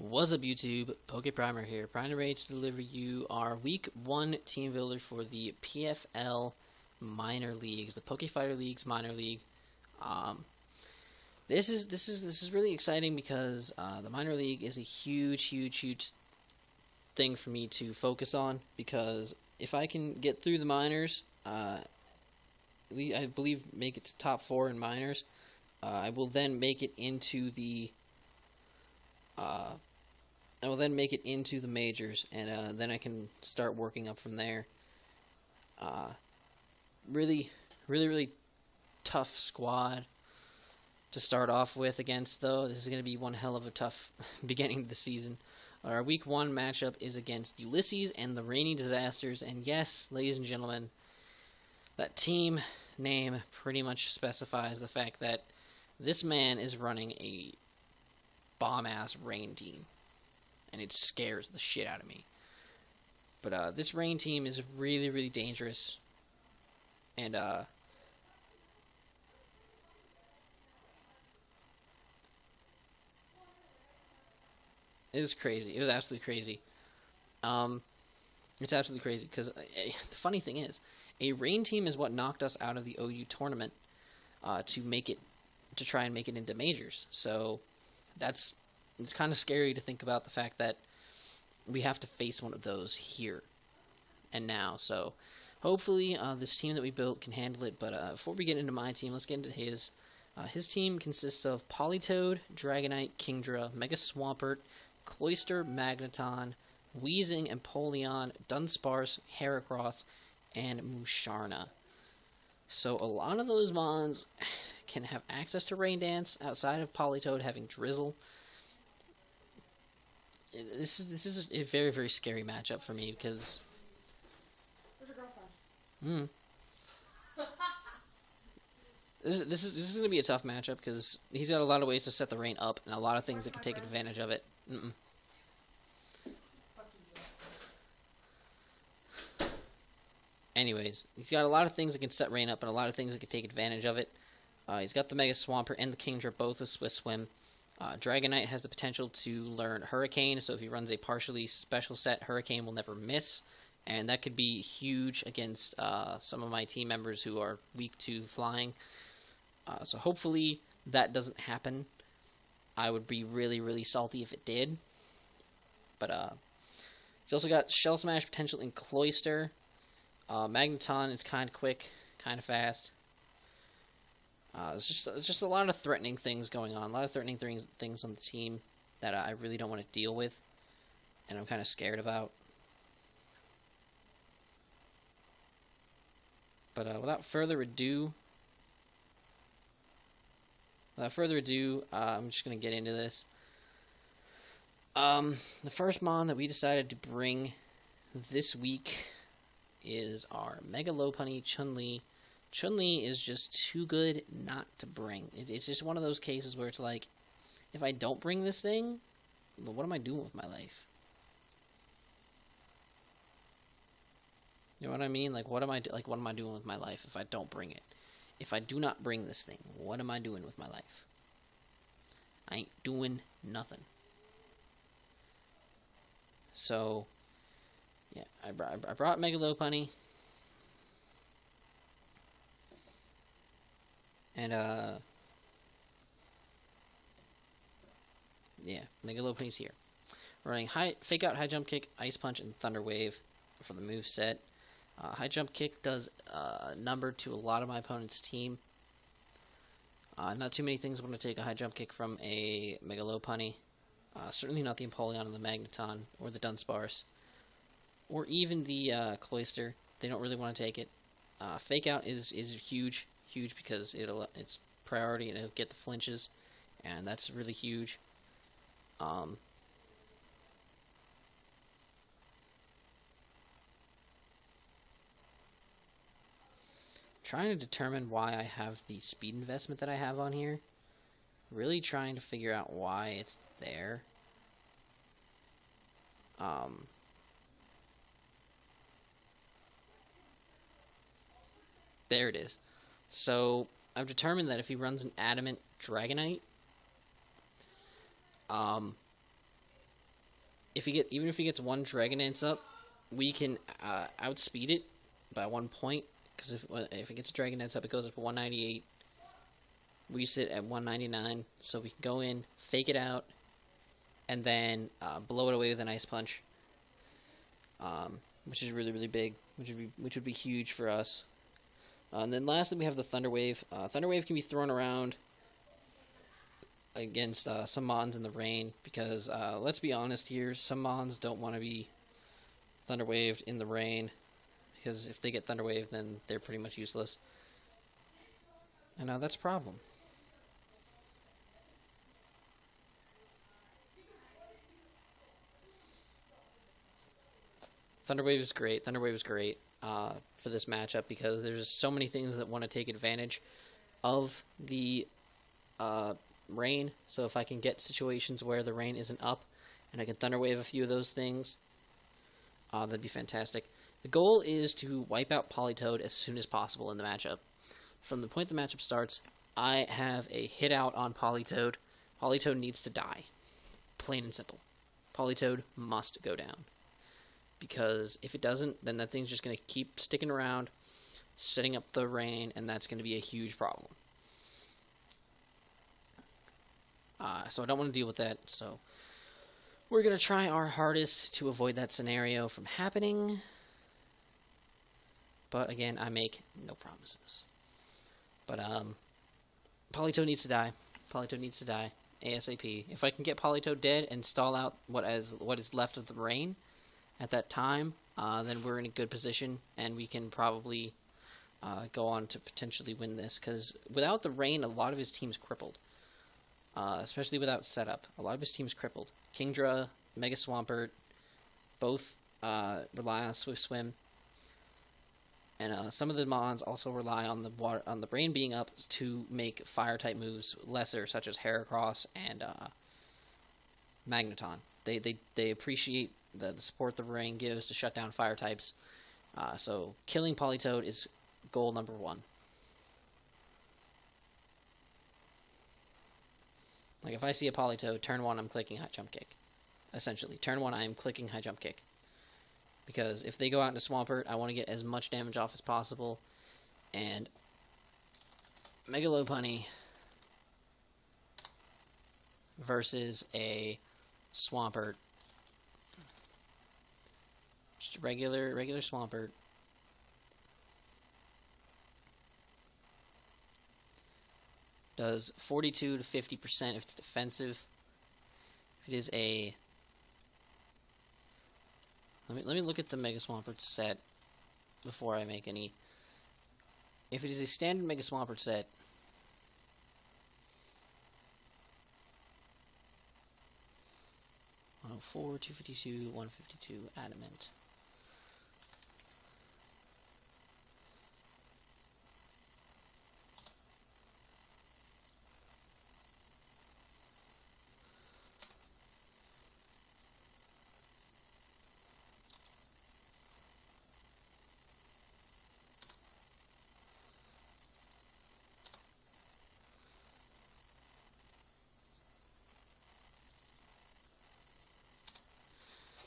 What's up YouTube, PokePrimer here, ready to deliver you our Week 1 team builder for the PFL Minor Leagues, the Poke Fighter League's Minor League. This is really exciting because the Minor League is a huge thing for me to focus on, because if I can get through the minors, I believe make it to top 4 in minors, I will then make it into the majors, and then I can start working up from there. Really tough squad to start off with against, though. This is going to be one hell of a tough beginning of the season. Our Week 1 matchup is against Ulises and the Rainy Disasters, and yes, ladies and gentlemen, that team name pretty much specifies the fact that this man is running a bomb-ass rain team, and it scares the shit out of me. But this rain team is really dangerous, and it was crazy. It was absolutely crazy. It's absolutely crazy because the funny thing is, a rain team is what knocked us out of the OU tournament to try and make it into majors. So it's kind of scary to think about the fact that we have to face one of those here and now. So hopefully this team that we built can handle it. But before we get into my team, let's get into his. His team consists of Politoed, Dragonite, Kingdra, Mega Swampert, Cloyster, Magneton, Weezing, Empoleon, Dunsparce, Heracross, and Musharna. So a lot of those mons can have access to Rain Dance outside of Politoed having Drizzle. This is a very scary matchup for me because. Where's your girlfriend? This is going to be a tough matchup because he's got a lot of ways to set the rain up and a lot of things that can take advantage of it. Anyways, he's got a lot of things that can set rain up and a lot of things that can take advantage of it. He's got the Mega Swampert and the Kingdra both with Swift Swim. Dragonite has the potential to learn Hurricane, so if he runs a partially special set, Hurricane will never miss, and that could be huge against some of my team members who are weak to flying. So hopefully that doesn't happen. I would be really salty if it did. But he's also got Shell Smash potential in Cloyster. Magneton is kind of quick, kind of fast. It's just a lot of threatening things going on. A lot of threatening things on the team that I really don't want to deal with, and I'm kind of scared about. But without further ado, I'm just going to get into this. The first mon that we decided to bring this week is our Mega Lopunny Chun-Li. Chun-Li is just too good not to bring. It's just one of those cases where it's like, if I don't bring this thing, what am I doing with my life? You know what I mean? What am I doing with my life if I don't bring it? If I do not bring this thing, what am I doing with my life? I ain't doing nothing. So, yeah, I brought Mega Lopunny. And, yeah, Mega Lopunny's here. We're running Fake Out, High Jump Kick, Ice Punch, and Thunder Wave for the move set. High Jump Kick does a number to a lot of my opponent's team. Not too many things want to take a High Jump Kick from a Mega Lopunny. Certainly not the Empoleon and the Magneton, or the Dunsparce, or even the Cloyster. They don't really want to take it. Fake Out is huge because it's priority and it'll get the flinches, and that's really huge. Trying to determine why I have the speed investment that I have on here. Really trying to figure out why it's there. There it is. So I've determined that if he runs an Adamant Dragonite, even if he gets one Dragon Dance up, we can outspeed it by 1 point. Because if it gets a Dragon Dance up, it goes up to 198. We sit at 199, so we can go in, fake it out, and then blow it away with an Ice Punch, which is really, really big, which would be huge for us. And then lastly, we have the Thunder Wave. Thunder Wave can be thrown around against some Mons in the rain, because let's be honest here, some Mons don't want to be Thunder Waved in the rain, because if they get Thunder Wave, then they're pretty much useless. And that's a problem. Thunder Wave is great. Thunder Wave is great for this matchup, because there's so many things that want to take advantage of the rain. So if I can get situations where the rain isn't up and I can Thunder Wave a few of those things, that'd be fantastic. The goal is to wipe out Politoed as soon as possible in the matchup. From the point the matchup starts, I have a hit out on Politoed. Politoed needs to die. Plain and simple. Politoed must go down. Because if it doesn't, then that thing's just going to keep sticking around, setting up the rain, and that's going to be a huge problem. So I don't want to deal with that, so we're going to try our hardest to avoid that scenario from happening. But again, I make no promises. But Politoed needs to die. Politoed needs to die ASAP. If I can get Politoed dead and stall out what is left of the rain at that time, then we're in a good position, and we can probably go on to potentially win this. Because without the rain, a lot of his team's crippled. Especially without setup. A lot of his team's crippled. Kingdra, Mega Swampert, both rely on Swift Swim. And some of the Mons also rely on the rain being up to make fire-type moves lesser, such as Heracross and Magneton. They appreciate the support the rain gives to shut down fire types. So killing Politoed is goal number 1. Like if I see a Politoed, turn 1, I'm clicking High Jump Kick. Essentially, turn 1, I am clicking High Jump Kick. Because if they go out into Swampert, I want to get as much damage off as possible. And Mega Lopunny versus a Swampert. Just a regular Swampert. Does 42 to 50% if it's defensive. If it is a... Let me look at the Mega Swampert set before I make any... If it is a standard Mega Swampert set... 104, 252, 152, Adamant.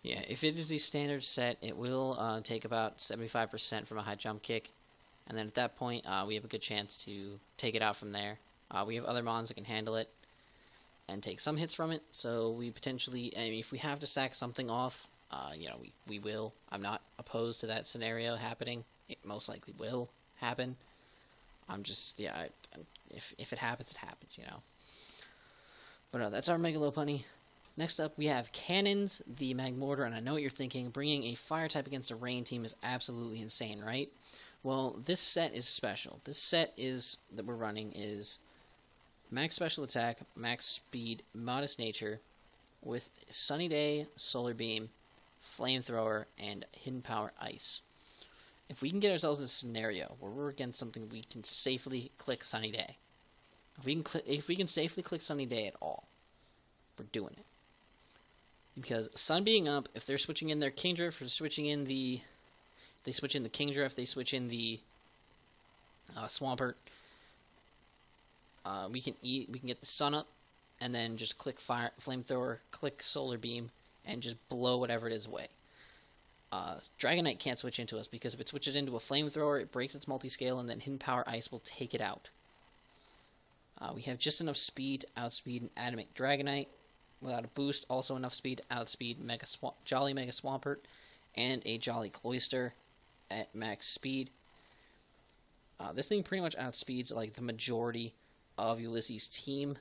Yeah, if it is the standard set, it will take about 75% from a high jump kick. And then at that point, we have a good chance to take it out from there. We have other Mons that can handle it and take some hits from it. So we potentially, I mean, if we have to sack something off, we will. I'm not opposed to that scenario happening. It most likely will happen. I'm just, if it happens, it happens, But no, that's our Mega Lopunny. Next up, we have Cannons, the Magmortar, and I know what you're thinking. Bringing a fire type against a rain team is absolutely insane, right? Well, this set is special. This set that we're running is max special attack, max speed, modest nature, with Sunny Day, Solar Beam, Flamethrower, and Hidden Power Ice. If we can get ourselves in a scenario where we're against something we can safely click Sunny Day, if we can safely click Sunny Day at all, we're doing it. Because Sun being up, if they're switching in their Kingdra, if they're switching in the... They switch in the Kingdra, if they switch in the Swampert, we can get the Sun up, and then just click Flamethrower, click Solar Beam, and just blow whatever it is away. Dragonite can't switch into us because if it switches into a flamethrower, it breaks its multi-scale, and then Hidden Power Ice will take it out. We have just enough speed to outspeed an Adamant Dragonite. Without a boost, also enough speed to outspeed Jolly Mega Swampert and a Jolly Cloyster at max speed. This thing pretty much outspeeds like the majority of Ulises' team.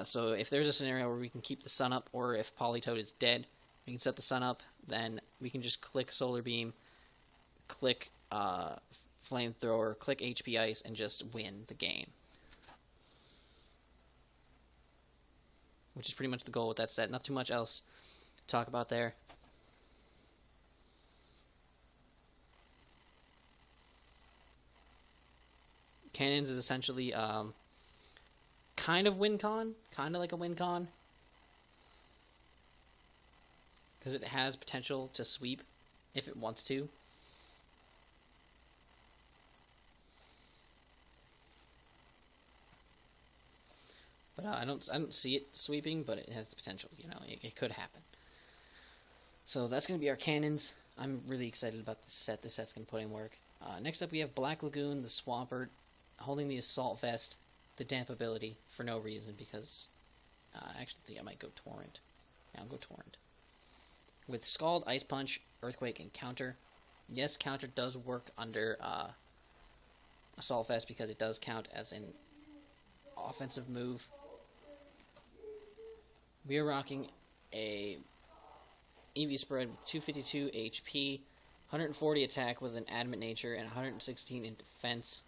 So if there's a scenario where we can keep the sun up, or if Politoed is dead, we can set the sun up, then we can just click Solar Beam, click Flamethrower, click HP Ice, and just win the game. Which is pretty much the goal with that set. Not too much else to talk about there. Cannons is essentially kind of win con, kind of like a win con, because it has potential to sweep if it wants to. But I don't see it sweeping, but it has the potential. You know, it could happen. So that's going to be our cannons. I'm really excited about this set. This set's going to put in work. Next up, we have Black Lagoon, the Swampert, holding the Assault Vest, the Damp ability, for no reason, because I actually think I might go Torrent. Yeah, I'll go Torrent. With Scald, Ice Punch, Earthquake, and Counter. Yes, Counter does work under Assault Vest because it does count as an offensive move. We are rocking a EV spread with 252 HP, 140 attack with an Adamant Nature, and 116 in defense.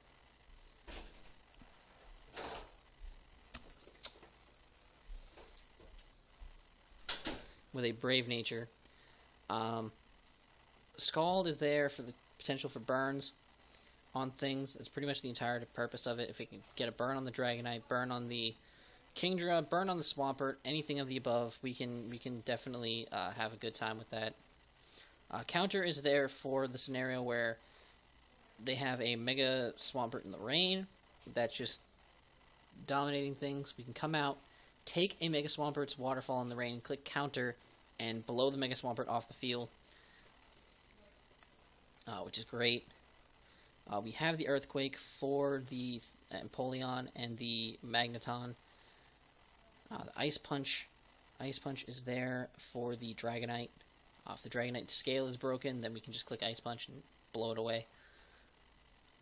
With a Brave Nature. Scald is there for the potential for burns on things. That's pretty much the entire purpose of it. If we can get a burn on the Dragonite, burn on the Kingdra, burn on the Swampert, anything of the above, we can definitely have a good time with that. Counter is there for the scenario where they have a Mega Swampert in the rain that's just dominating things. We can come out, take a Mega Swampert's Waterfall in the rain, click Counter, and blow the Mega Swampert off the field, which is great. We have the Earthquake for the Empoleon and the Magneton. The Ice Punch is there for the Dragonite. If the Dragonite scale is broken, then we can just click Ice Punch and blow it away.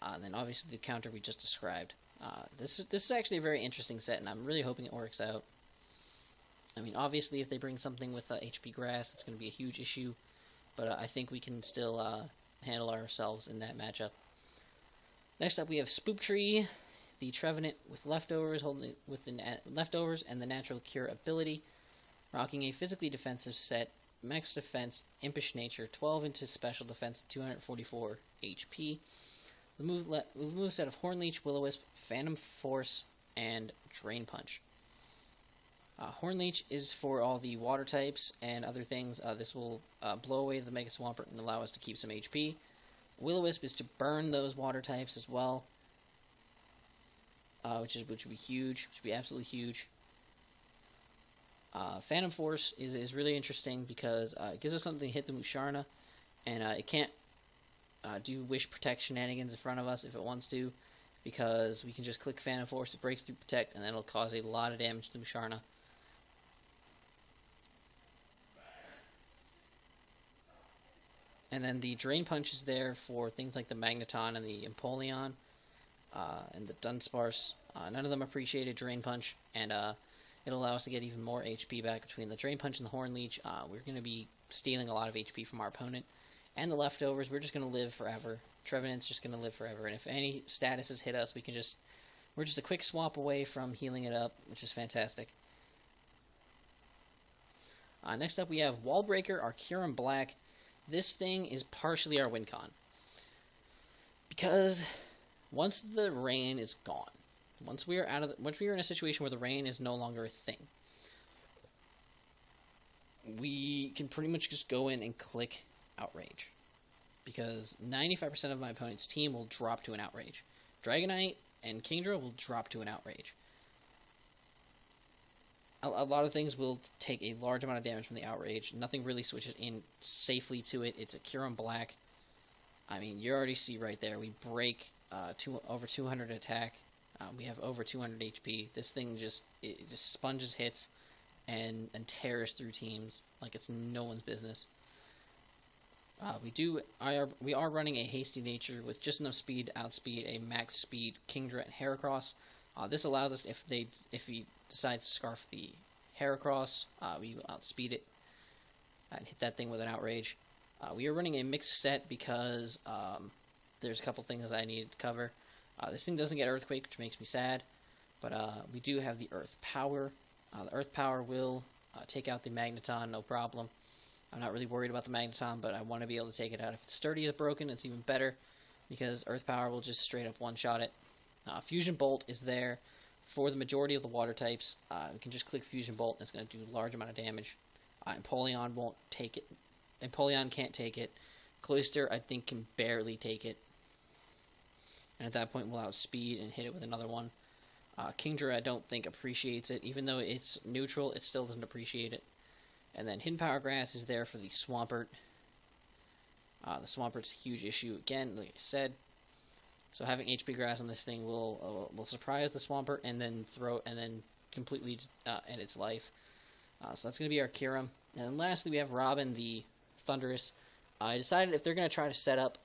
And then obviously the counter we just described. This is actually a very interesting set, and I'm really hoping it works out. I mean, obviously if they bring something with HP Grass, it's going to be a huge issue, but I think we can still handle ourselves in that matchup. Next up we have Spoop Tree, the Trevenant with leftovers, leftovers and the Natural Cure ability, rocking a physically defensive set, max defense, impish nature, 12 into special defense, 244 HP. The moveset of Hornleech, Will-O-Wisp, Phantom Force, and Drain Punch. Hornleech is for all the water types and other things. This will blow away the Mega Swampert and allow us to keep some HP. Will-O-Wisp is to burn those water types as well, which would be huge, which would be absolutely huge. Phantom Force is really interesting because it gives us something to hit the Musharna, and it can't do Wish Protect shenanigans in front of us if it wants to, because we can just click Phantom Force, it breaks through Protect, and that'll cause a lot of damage to the Musharna. And then the Drain Punch is there for things like the Magneton and the Empoleon, and the Dunsparce. None of them appreciated Drain Punch, and it'll allow us to get even more HP back between the Drain Punch and the Hornleech. We're going to be stealing a lot of HP from our opponent. And the leftovers, we're just going to live forever. Trevenant's just going to live forever, and if any statuses hit us, we're just a quick swap away from healing it up, which is fantastic. Next up we have Wallbreaker, Arcurum Black. This thing is partially our win con, because once the rain is gone, once we are in a situation where the rain is no longer a thing, we can pretty much just go in and click Outrage, because 95% of my opponent's team will drop to an Outrage. Dragonite and Kingdra will drop to an Outrage. a lot of things will take a large amount of damage from the Outrage. Nothing really switches in safely to it. It's a Cure on Black. I mean, you already see right there. We break over 200 attack. We have over 200 HP. This thing just sponges hits and tears through teams like it's no one's business. We are running a Hasty Nature with just enough speed to outspeed a max speed Kingdra and Heracross. This allows us, if we decide to Scarf the Heracross, we outspeed it and hit that thing with an Outrage. We are running a mixed set because there's a couple things I needed to cover. This thing doesn't get Earthquake, which makes me sad, but we do have the Earth Power. The Earth Power will take out the Magneton, no problem. I'm not really worried about the Magneton, but I want to be able to take it out. If it's sturdy is broken, it's even better, because Earth Power will just straight up one-shot it. Fusion Bolt is there for the majority of the water types. We can just click Fusion Bolt, and it's going to do a large amount of damage. Empoleon won't take it. Empoleon can't take it. Cloyster, I think, can barely take it. And at that point, we'll outspeed and hit it with another one. Kingdra, I don't think, appreciates it. Even though it's neutral, it still doesn't appreciate it. And then Hidden Power Grass is there for the Swampert. The Swampert's a huge issue, again, like I said. So having HP Grass on this thing will surprise the Swampert and then completely end its life. So that's going to be our Kyurem. And then lastly, we have Robin, the Thunderous. I decided if they're going to try to set up,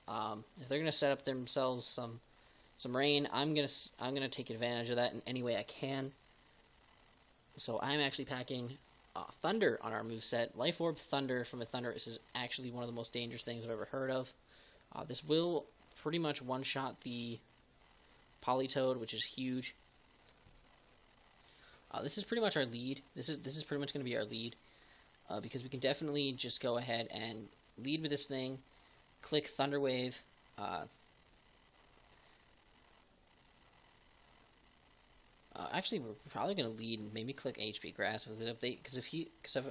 themselves some rain, I'm gonna take advantage of that in any way I can. So I'm actually packing Thunder on our moveset. Life Orb Thunder from a Thunderous is actually one of the most dangerous things I've ever heard of. This will pretty much one-shot the Politoed, which is huge. This is pretty much our lead. This is pretty much going to be our lead, because we can definitely just go ahead and lead with this thing, click Thunder Wave, actually, we're probably going to lead and maybe click HP Grass with it update, because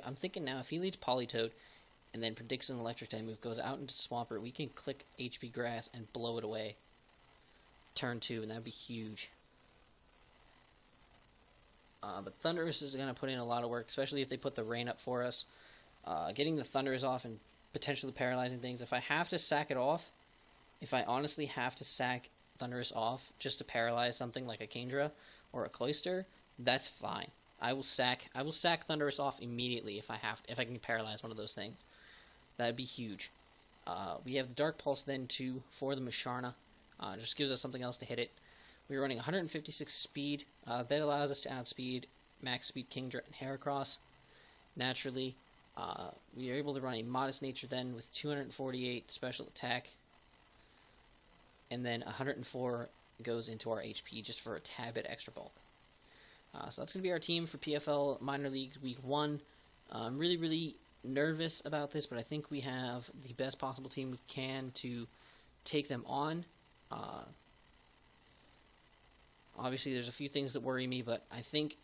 I'm thinking now, if he leads Politoed and then predicts an Electric type move, goes out into Swampert, we can click HP Grass and blow it away. Turn 2, and that'd be huge. But Thunderous is going to put in a lot of work, especially if they put the rain up for us. Getting the Thunderous off and potentially paralyzing things. If I have to sack it off, if I honestly have to sack Thunderous off just to paralyze something like a Kingdra or a Cloyster, that's fine. I will sack Thunderous off immediately if I can paralyze one of those things. That'd be huge. We have the Dark Pulse then too for the Musharna. Just gives us something else to hit it. We're running 156 speed. That allows us to outspeed max speed Kingdra and Heracross. Naturally, we are able to run a Modest Nature then with 248 special attack. And then 104 goes into our HP just for a tad bit extra bulk. So that's going to be our team for PFL Minor League Week 1. I'm really, really nervous about this, but I think we have the best possible team we can to take them on. Obviously, there's a few things that worry me, but I think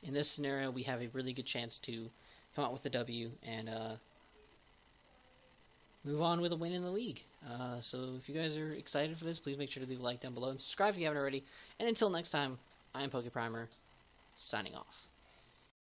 in this scenario, we have a really good chance to come out with the W and move on with a win in the league. So if you guys are excited for this, please make sure to leave a like down below and subscribe if you haven't already. And until next time, I am PokePrimer, signing off.